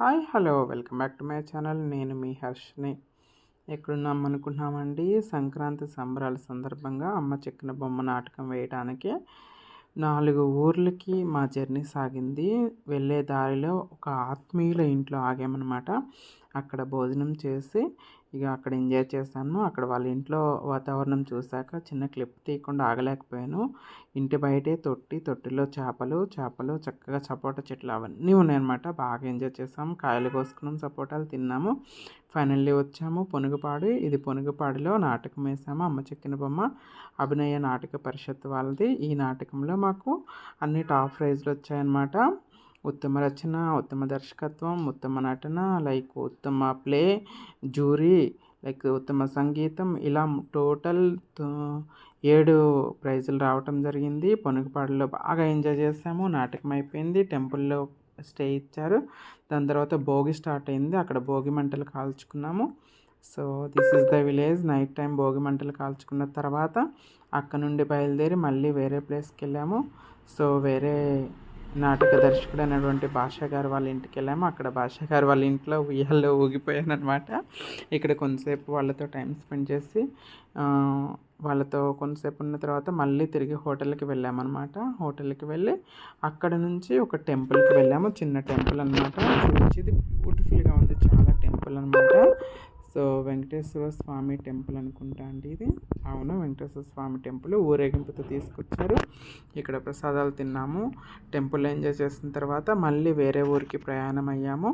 Hi hello welcome back to my channel. నేను మీ హర్ష్ని. ఎక్కడున్నాం అనుకుంటున్నామండి. సంక్రాంతి సంబరాల సందర్భంగా అమ్మ చెక్కిన బొమ్మ నాటకం వేయడానికి 4 ఊర్లకి మా జర్నీ సాగింది. వెళ్ళే దారిలో ఒక ఆత్మీయుల ఇంట్లో ఆగామన్నమాట. అక్కడ భోజనం చేసి అక్కడ ఎంజాయ్ చేశాను. అక్కడ వాళ్ళ ఇంట్లో వాతావరణం చూశాక చిన్న క్లిప్ తీయకుండా ఆగలేకపోయాను. ఇంటి బయటే తొట్టిలో చేపలు చక్కగా సపోటా చెట్లు అవన్నీ ఉన్నాయన్నమాట. బాగా ఎంజాయ్ చేసాము. కాయలు కోసుకున్నాం, సపోటాలు తిన్నాము. ఫైనల్లీ వచ్చాము పొనుగుపాడు. ఇది పొనుగుపాడులో నాటకం వేసాము. అమ్మ చెక్కిన బొమ్మ అభినయ నాటక పరిషత్ వాళ్ళది. ఈ నాటకంలో మాకు అన్ని టాప్ ప్రైజ్లు వచ్చాయన్నమాట. ఉత్తమ రచన, ఉత్తమ దర్శకత్వం, ఉత్తమ నటన, ఉత్తమ ప్లే, జ్యూరీ, ఉత్తమ సంగీతం, ఇలా టోటల్ 7 ప్రైజులు రావటం జరిగింది. పొనుగుపాడులో బాగా ఎంజాయ్ చేసాము. నాటకం అయిపోయింది. టెంపుల్లో స్టే ఇచ్చారు. దాని తర్వాత భోగి స్టార్ట్ అయింది. అక్కడ భోగి మంటలు కాల్చుకున్నాము. So this is the village. Night time Bhogi మంటలు కాల్చుకున్న తర్వాత అక్కడ నుండి బయలుదేరి మళ్ళీ వేరే ప్లేస్కి వెళ్ళాము. సో వేరే నాటక దర్శకుడు అయినటువంటి భాషా గారు వాళ్ళ ఇంటికి వెళ్ళాము. అక్కడ భాషా గారు వాళ్ళ ఇంట్లో ఉయ్యాల్లో ఊగిపోయాను అనమాట. ఇక్కడ కొంతసేపు వాళ్ళతో టైం స్పెండ్ చేసి వాళ్ళతో కొంతసేపు ఉన్న తర్వాత మళ్ళీ తిరిగి హోటల్కి వెళ్ళామన్నమాట. హోటల్కి వెళ్ళి అక్కడ నుంచి ఒక టెంపుల్కి వెళ్ళాము. చిన్న టెంపుల్ అనమాట. చూపించి ఇది బ్యూటిఫుల్గా ఉంది. చాలా టెంపుల్ అనమాట. సో వెంకటేశ్వర స్వామి టెంపుల్ అనుకుంటా అండి ఇది. అవును, వెంకటేశ్వర స్వామి టెంపుల్. ఊరేగింపుతో తీసుకొచ్చారు. ఇక్కడ ప్రసాదాలు తిన్నాము. టెంపుల్ ఎంజాయ్ చేసిన తర్వాత మళ్ళీ వేరే ఊరికి ప్రయాణం అయ్యాము.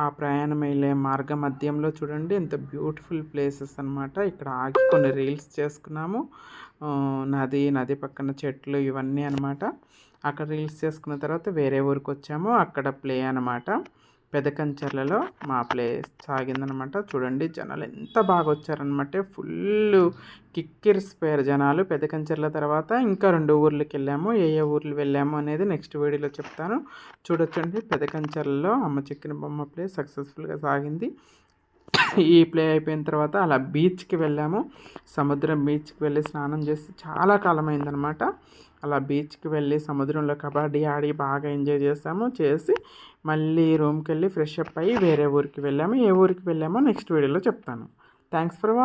ఆ ప్రయాణం వెళ్ళే మార్గ మధ్యంలో చూడండి ఎంత బ్యూటిఫుల్ ప్లేసెస్ అనమాట. ఇక్కడ ఆగి కొన్ని రీల్స్ చేసుకున్నాము. నది పక్కన చెట్లు ఇవన్నీ అనమాట. అక్కడ రీల్స్ చేసుకున్న తర్వాత వేరే ఊరికి వచ్చాము. అక్కడ ప్లే అనమాట. పెదకంచర్లలో మా ప్లే సాగిందనమాట. చూడండి జనాలు ఎంత బాగా వచ్చారనమాట. ఫుల్ కిక్కిరిసిపోయారు జనాలు. పెదకంచర్ల తర్వాత ఇంకా 2 ఊర్లకి వెళ్ళాము. ఏ ఊర్లు వెళ్ళాము అనేది నెక్స్ట్ వీడియోలో చెప్తాను. చూడొచ్చండి. పెదకంచర్లలో అమ్మ చెక్కిన బొమ్మ ప్లే సక్సెస్ఫుల్గా సాగింది. ఈ ప్లే అయిపోయిన తర్వాత అలా బీచ్కి వెళ్ళాము. సముద్రం బీచ్కి వెళ్ళి స్నానం చేసి చాలా కాలం అయిందనమాట. అలా బీచ్కి వెళ్ళి సముద్రంలో కబడ్డీ ఆడి బాగా ఎంజాయ్ చేసి మళ్ళీ రూమ్కి వెళ్ళి ఫ్రెష్ అప్ అయ్యి వేరే ఊరికి వెళ్ళాము. ఏ ఊరికి వెళ్ళామో నెక్స్ట్ వీడియోలో చెప్తాను. Thanks for watching.